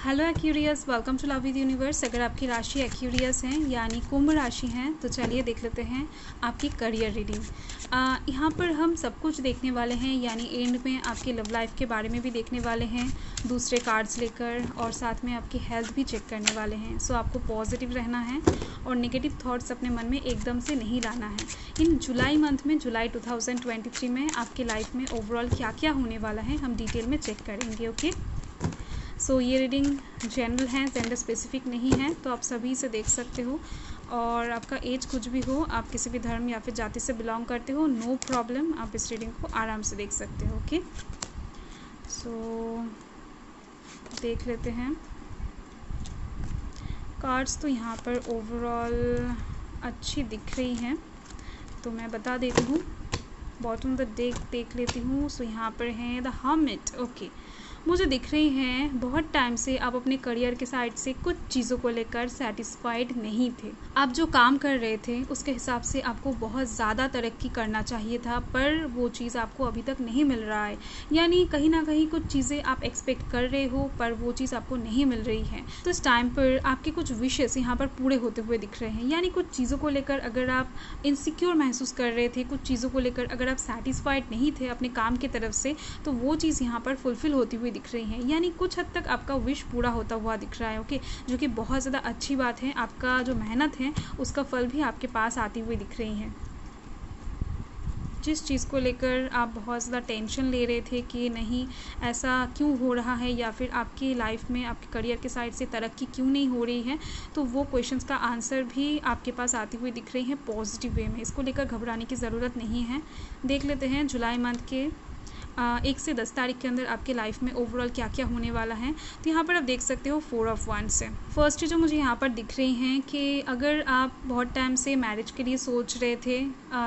Hello Aquarius, welcome to love with universe. अगर आपकी राशि एक्यूरियस हैं यानी कुंभ राशि हैं तो चलिए देख लेते हैं आपकी करियर रीडिंग। यहाँ पर हम सब कुछ देखने वाले हैं, यानी एंड में आपकी लव लाइफ के बारे में भी देखने वाले हैं दूसरे कार्ड्स लेकर, और साथ में आपकी हेल्थ भी चेक करने वाले हैं। सो आपको पॉजिटिव रहना है और नेगेटिव थॉट्स अपने मन में एकदम से नहीं लाना है। इन जुलाई मंथ में, जुलाई 2023 में आपकी लाइफ में ओवरऑल क्या क्या होने वाला है हम डिटेल में चेक करेंगे। ओके, सो ये रीडिंग जनरल है, जेंडर स्पेसिफिक नहीं है, तो आप सभी से देख सकते हो। और आपका एज कुछ भी हो, आप किसी भी धर्म या फिर जाति से बिलोंग करते हो, नो प्रॉब्लम, आप इस रीडिंग को आराम से देख सकते हो। ओके, सो देख लेते हैं कार्ड्स। तो यहाँ पर ओवरऑल अच्छी दिख रही हैं, तो मैं बता देती हूँ। बॉटम द डेक देख लेती हूँ। सो यहाँ पर है द हर्मिट। ओके, मुझे दिख रही हैं बहुत टाइम से आप अपने करियर के साइड से कुछ चीज़ों को लेकर सेटिस्फाइड नहीं थे। आप जो काम कर रहे थे उसके हिसाब से आपको बहुत ज़्यादा तरक्की करना चाहिए था, पर वो चीज़ आपको अभी तक नहीं मिल रहा है। यानी कहीं ना कहीं कुछ चीज़ें आप एक्सपेक्ट कर रहे हो पर वो चीज़ आपको नहीं मिल रही है। तो इस टाइम पर आपके कुछ विशेस यहाँ पर पूरे होते हुए दिख रहे हैं। यानी कुछ चीज़ों को लेकर अगर आप इनसिक्योर महसूस कर रहे थे, कुछ चीज़ों को लेकर अगर आप सेटिस्फाइड नहीं थे अपने काम की तरफ से, तो वो चीज़ यहाँ पर फुलफिल होती हुई दिख रही है। यानी कुछ हद तक आपका विश पूरा होता हुआ दिख रहा है। ओके, जो कि बहुत ज़्यादा अच्छी बात है। आपका जो मेहनत है उसका फल भी आपके पास आती हुई दिख रही है। जिस चीज़ को लेकर आप बहुत ज़्यादा टेंशन ले रहे थे कि नहीं ऐसा क्यों हो रहा है, या फिर आपकी लाइफ में आपके करियर के साइड से तरक्की क्यों नहीं हो रही है, तो वो क्वेश्चंस का आंसर भी आपके पास आती हुई दिख रही है पॉजिटिव वे में। इसको लेकर घबराने की ज़रूरत नहीं है। देख लेते हैं जुलाई मंथ के 1 से 10 तारीख के अंदर आपके लाइफ में ओवरऑल क्या क्या होने वाला है। तो यहाँ पर आप देख सकते हो 4 ऑफ wands से। फर्स्ट जो मुझे यहाँ पर दिख रही हैं कि अगर आप बहुत टाइम से मैरिज के लिए सोच रहे थे,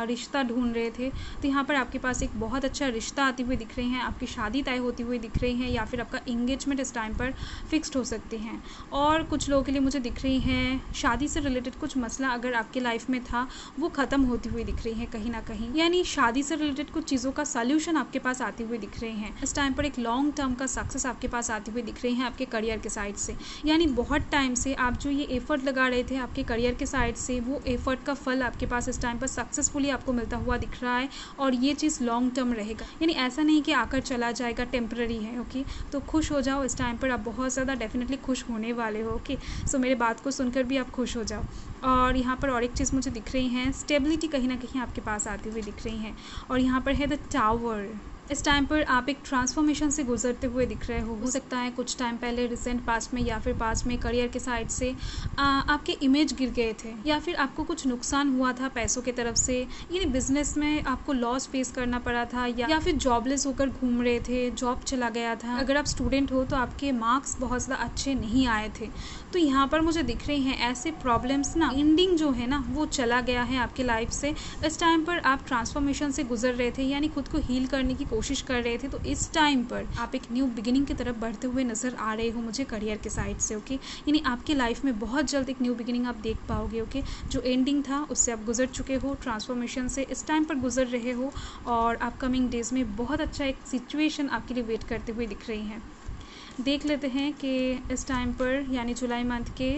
रिश्ता ढूंढ रहे थे, तो यहाँ पर आपके पास एक बहुत अच्छा रिश्ता आती हुई दिख रही है। आपकी शादी तय होती हुई दिख रही है, या फिर आपका इंगेजमेंट इस टाइम पर फिक्स्ड हो सकती हैं। और कुछ लोगों के लिए मुझे दिख रही है शादी से रिलेटेड कुछ मसला अगर आपके लाइफ में था वो ख़त्म होती हुई दिख रही है कहीं ना कहीं। यानी शादी से रिलेटेड कुछ चीज़ों का सोल्यूशन आपके पास आती हुई दिख रहे हैं। इस टाइम पर एक लॉन्ग टर्म का सक्सेस आपके पास आती हुई दिख रही है आपके करियर के साइड से। यानी बहुत टाइम से आप जो ये एफर्ट लगा रहे थे आपके करियर के साइड से, वो एफर्ट का फल आपके पास इस टाइम पर सक्सेसफुली आपको मिलता हुआ दिख रहा है, और ये चीज़ लॉन्ग टर्म रहेगा। यानी ऐसा नहीं कि आकर चला जाएगा, टेम्पररी है। ओके, तो खुश हो जाओ, इस टाइम पर आप बहुत ज़्यादा डेफिनेटली खुश होने वाले हो। ओके, सो मेरे बात को सुनकर भी आप खुश हो जाओ। और यहाँ पर और एक चीज़ मुझे दिख रही है, स्टेबिलिटी कहीं ना कहीं आपके पास आती हुई दिख रही है। और यहाँ पर है द टावर। इस टाइम पर आप एक ट्रांसफॉर्मेशन से गुजरते हुए दिख रहे हो सकता है कुछ टाइम पहले रिसेंट पास्ट में या फिर पास्ट में करियर के साइड से आपके इमेज गिर गए थे, या फिर आपको कुछ नुकसान हुआ था पैसों की तरफ से, यानी बिजनेस में आपको लॉस फेस करना पड़ा था, या फिर जॉबलेस होकर घूम रहे थे, जॉब चला गया था। अगर आप स्टूडेंट हो तो आपके मार्क्स बहुत ज़्यादा अच्छे नहीं आए थे। तो यहाँ पर मुझे दिख रही हैं ऐसे प्रॉब्लम्स ना, एंडिंग जो है ना वो चला गया है आपके लाइफ से। इस टाइम पर आप ट्रांसफॉर्मेशन से गुजर रहे थे, यानी खुद को हील करने की कोशिश कर रहे थे। तो इस टाइम पर आप एक न्यू बिगिनिंग की तरफ बढ़ते हुए नजर आ रहे हो मुझे करियर के साइड से। ओके, यानी आपके लाइफ में बहुत जल्द एक न्यू बिगिनिंग आप देख पाओगे। ओके, जो एंडिंग था उससे आप गुजर चुके हो, ट्रांसफॉर्मेशन से इस टाइम पर गुजर रहे हो, और अपकमिंग डेज में बहुत अच्छा एक सिचुएशन आपके लिए वेट करते हुए दिख रही है। देख लेते हैं कि इस टाइम पर यानी जुलाई मंथ के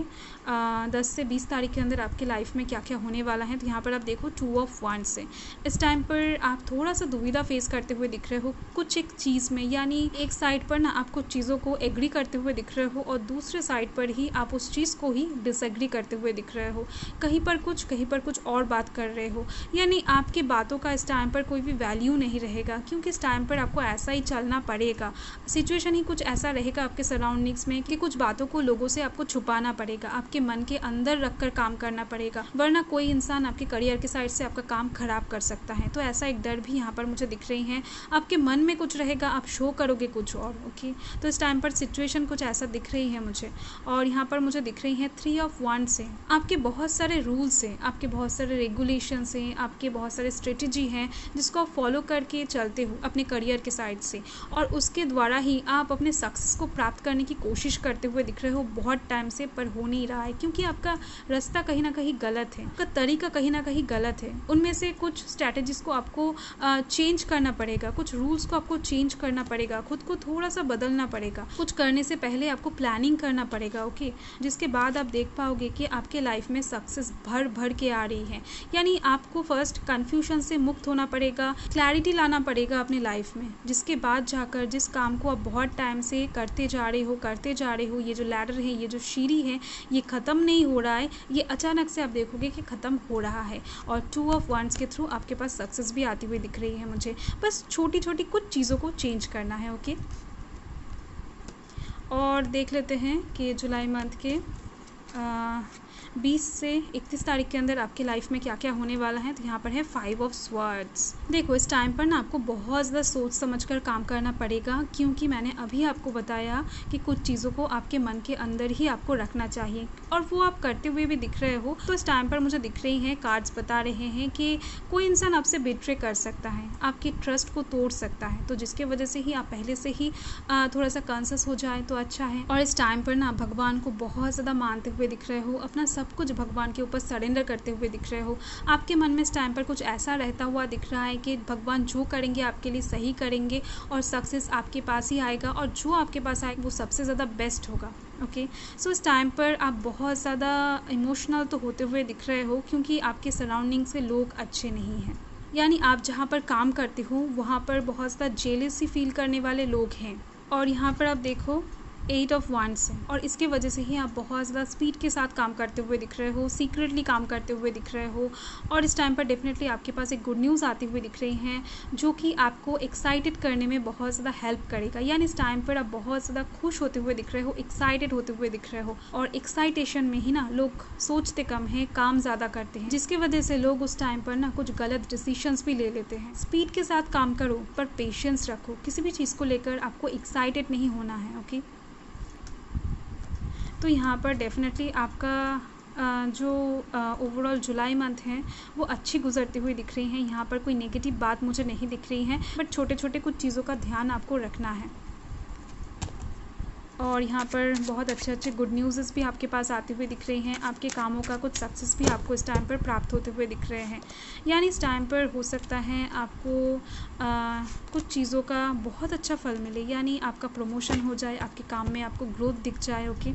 10 से 20 तारीख के अंदर आपकी लाइफ में क्या क्या होने वाला है। तो यहाँ पर आप देखो 2 ऑफ wands से। इस टाइम पर आप थोड़ा सा दुविधा फेस करते हुए दिख रहे हो कुछ एक चीज़ में, यानी एक साइड पर ना आप कुछ चीज़ों को एग्री करते हुए दिख रहे हो, और दूसरे साइड पर ही आप उस चीज़ को ही डिसएग्री करते हुए दिख रहे हो। कहीं पर कुछ और बात कर रहे हो, यानी आपकी बातों का इस टाइम पर कोई भी वैल्यू नहीं रहेगा, क्योंकि इस टाइम पर आपको ऐसा ही चलना पड़ेगा। सिचुएशन ही कुछ ऐसा रहेगा आपके सराउंडिंग्स में कि कुछ बातों को लोगों से आपको छुपाना पड़ेगा, आपके मन के अंदर रखकर काम करना पड़ेगा, वरना कोई इंसान आपके करियर के साइड से आपका काम खराब कर सकता है। तो ऐसा एक डर भी यहाँ पर मुझे दिख रही है। आपके मन में कुछ रहेगा, आप शो करोगे कुछ और। ओके, तो इस टाइम पर सिचुएशन कुछ ऐसा दिख रही है मुझे। और यहाँ पर मुझे दिख रही है 3 ऑफ wands से। आपके बहुत सारे रूल्स हैं, आपके बहुत सारे रेगुलेशंस हैं, आपके बहुत सारे स्ट्रेटेजी हैं जिसको आप फॉलो करके चलते हो अपने करियर के साइड से, और उसके द्वारा ही आप अपने सक्सेस को प्राप्त करने की कोशिश करते हुए दिख रहे हो बहुत टाइम से, पर हो नहीं रहा है क्योंकि आपका रास्ता कहीं ना कहीं गलत है, आपका तरीका कहीं ना कहीं गलत है। उनमें से कुछ स्ट्रैटेजीज को आपको चेंज करना पड़ेगा, कुछ रूल्स को आपको चेंज करना पड़ेगा, खुद को थोड़ा सा बदलना पड़ेगा। कुछ करने से पहले आपको प्लानिंग करना पड़ेगा, ओके, जिसके बाद आप देख पाओगे कि आपके लाइफ में सक्सेस भर भर के आ रही है। यानी आपको फर्स्ट कन्फ्यूजन से मुक्त होना पड़ेगा, क्लैरिटी लाना पड़ेगा अपने लाइफ में, जिसके बाद जाकर जिस काम को आप बहुत टाइम से करते जा रहे हो, ये जो लैडर है, ये जो सीढ़ी है, ये ख़त्म नहीं हो रहा है, ये अचानक से आप देखोगे कि ख़त्म हो रहा है। और 2 ऑफ वांड्स के थ्रू आपके पास सक्सेस भी आती हुई दिख रही है मुझे। बस छोटी छोटी कुछ चीज़ों को चेंज करना है, ओके। और देख लेते हैं कि जुलाई मंथ के 20 से 31 तारीख के अंदर आपकी लाइफ में क्या क्या होने वाला है। तो यहाँ पर है 5 ऑफ स्वॉर्ड्स। देखो, इस टाइम पर ना आपको बहुत ज़्यादा सोच समझकर काम करना पड़ेगा, क्योंकि मैंने अभी आपको बताया कि कुछ चीज़ों को आपके मन के अंदर ही आपको रखना चाहिए, और वो आप करते हुए भी दिख रहे हो। तो इस टाइम पर मुझे दिख रही हैं कार्ड्स बता रहे हैं कि कोई इंसान आपसे बिट्रे कर सकता है, आपके ट्रस्ट को तोड़ सकता है, तो जिसके वजह से ही आप पहले से ही थोड़ा सा कॉन्शियस हो जाए तो अच्छा है। और इस टाइम पर ना भगवान को बहुत ज़्यादा मानते हुए दिख रहे हो, अपना सब कुछ भगवान के ऊपर सरेंडर करते हुए दिख रहे हो। आपके मन में इस टाइम पर कुछ ऐसा रहता हुआ दिख रहा है कि भगवान जो करेंगे आपके लिए सही करेंगे, और सक्सेस आपके पास ही आएगा, और जो आपके पास आएगा वो सबसे ज़्यादा बेस्ट होगा, ओके। सो इस टाइम पर आप बहुत ज़्यादा इमोशनल तो होते हुए दिख रहे हो, क्योंकि आपके सराउंडिंग्स में लोग अच्छे नहीं हैं। यानी आप जहाँ पर काम करते हो वहाँ पर बहुत ज़्यादा जेलसी फील करने वाले लोग हैं। और यहाँ पर आप देखो 8 ऑफ वांड्स है, और इसके वजह से ही आप बहुत ज़्यादा स्पीड के साथ काम करते हुए दिख रहे हो, सीक्रेटली काम करते हुए दिख रहे हो। और इस टाइम पर डेफिनेटली आपके पास एक गुड न्यूज़ आती हुई दिख रही हैं, जो कि आपको एक्साइटेड करने में बहुत ज़्यादा हेल्प करेगा। यानी इस टाइम पर आप बहुत ज़्यादा खुश होते हुए दिख रहे हो, एक्साइटेड होते हुए दिख रहे हो। और एक्साइटेशन में ही ना लोग सोचते कम हैं, काम ज़्यादा करते हैं, जिसकी वजह से लोग उस टाइम पर ना कुछ गलत डिसीजंस भी ले लेते हैं। स्पीड के साथ काम करो, पर पेशेंस रखो, किसी भी चीज़ को लेकर आपको एक्साइटेड नहीं होना है, ओके। तो यहाँ पर डेफिनेटली आपका जो ओवरऑल जुलाई मंथ है वो अच्छी गुजरती हुई दिख रही हैं। यहाँ पर कोई नेगेटिव बात मुझे नहीं दिख रही है, बट छोटे छोटे कुछ चीज़ों का ध्यान आपको रखना है। और यहाँ पर बहुत अच्छे अच्छे गुड न्यूज़ भी आपके पास आती हुई दिख रही हैं। आपके कामों का कुछ सक्सेस भी आपको इस टाइम पर प्राप्त होते हुए दिख रहे हैं। यानी इस टाइम पर हो सकता है आपको कुछ चीज़ों का बहुत अच्छा फल मिले, यानी आपका प्रमोशन हो जाए, आपके काम में आपको ग्रोथ दिख जाए, ओके।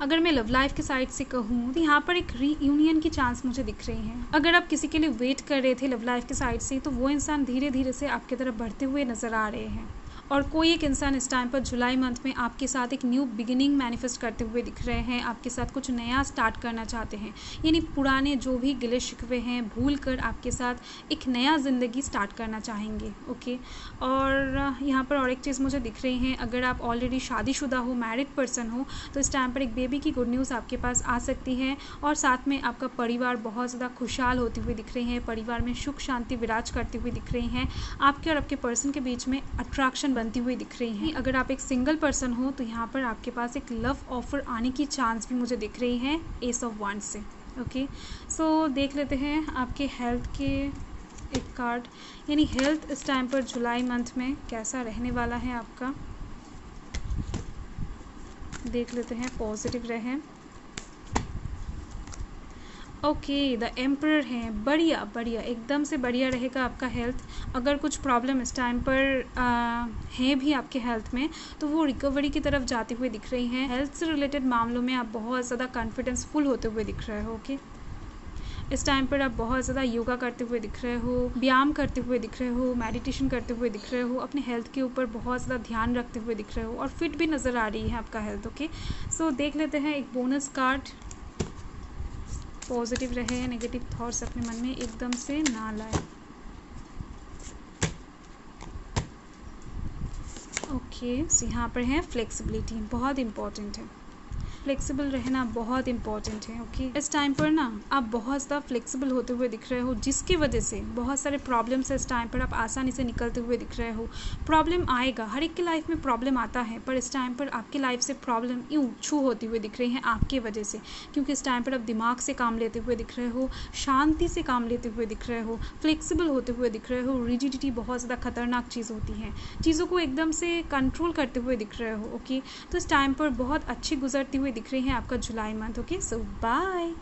अगर मैं लव लाइफ के साइड से कहूँ तो यहाँ पर एक रीयूनियन की चांस मुझे दिख रही है। अगर आप किसी के लिए वेट कर रहे थे लव लाइफ के साइड से, तो वो इंसान धीरे धीरे से आपकी तरफ बढ़ते हुए नजर आ रहे हैं। और कोई एक इंसान इस टाइम पर जुलाई मंथ में आपके साथ एक न्यू बिगिनिंग मैनिफेस्ट करते हुए दिख रहे हैं, आपके साथ कुछ नया स्टार्ट करना चाहते हैं। यानी पुराने जो भी गिले शिकवे हैं भूल कर आपके साथ एक नया ज़िंदगी स्टार्ट करना चाहेंगे, ओके। और यहाँ पर और एक चीज़ मुझे दिख रही है, अगर आप ऑलरेडी शादीशुदा हो, मैरिड पर्सन हो, तो इस टाइम पर एक बेबी की गुड न्यूज़ आपके पास आ सकती है। और साथ में आपका परिवार बहुत ज़्यादा खुशहाल होती हुई दिख रही है, परिवार में सुख शांति विराज करती हुई दिख रही हैं। आपके और आपके पर्सन के बीच में अट्रैक्शन बनती हुई दिख रही है। अगर आप एक सिंगल पर्सन हो तो यहाँ पर आपके पास एक लव ऑफर आने की चांस भी मुझे दिख रही है एस ऑफ वांड्स से, ओके। सो देख लेते हैं आपके हेल्थ के एक कार्ड, यानी हेल्थ इस टाइम पर जुलाई मंथ में कैसा रहने वाला है आपका। देख लेते हैं, पॉजिटिव रहे, ओके। द एम्परर है, बढ़िया बढ़िया, एकदम से बढ़िया रहेगा आपका हेल्थ। अगर कुछ प्रॉब्लम इस टाइम पर है भी आपके हेल्थ में, तो वो रिकवरी की तरफ जाती हुई दिख रही हैं। हेल्थ से रिलेटेड मामलों में आप बहुत ज़्यादा कॉन्फिडेंसफुल होते हुए दिख रहे हो, ओके। इस टाइम पर आप बहुत ज़्यादा योगा करते हुए दिख रहे हो, व्यायाम करते हुए दिख रहे हो, मेडिटेशन करते हुए दिख रहे हो, अपने हेल्थ के ऊपर बहुत ज़्यादा ध्यान रखते हुए दिख रहे हो, और फिट भी नज़र आ रही है आपका हेल्थ, ओके। सो देख लेते हैं एक बोनस कार्ड। पॉजिटिव रहे, नेगेटिव थॉट्स अपने मन में एकदम से ना लाए, ओके। सो यहाँ पर है फ्लेक्सिबिलिटी, बहुत इम्पॉर्टेंट है। फ्लेक्सिबल रहना बहुत इंपॉर्टेंट है। ओके, इस टाइम पर ना आप बहुत ज़्यादा फ्लेक्सिबल होते हुए दिख रहे हो, जिसकी वजह से बहुत सारे प्रॉब्लम से इस टाइम पर आप आसानी से निकलते हुए दिख रहे हो। प्रॉब्लम आएगा, हर एक की लाइफ में प्रॉब्लम आता है, पर इस टाइम पर आपकी लाइफ से प्रॉब्लम यूँ छू होती हुई दिख रही है आपकी वजह से, क्योंकि इस टाइम पर आप दिमाग से काम लेते हुए दिख रहे हो, शांति से काम लेते हुए दिख रहे हो, फ्लेक्सिबल होते हुए दिख रहे हो। रिजिडिटी बहुत ज़्यादा खतरनाक चीज़ होती है, चीज़ों को एकदम से कंट्रोल करते हुए दिख रहे हो। ओके, तो इस टाइम पर बहुत अच्छी गुजरती हुई दिख रही है आपका जुलाई मंथ। ओके, सो बाय।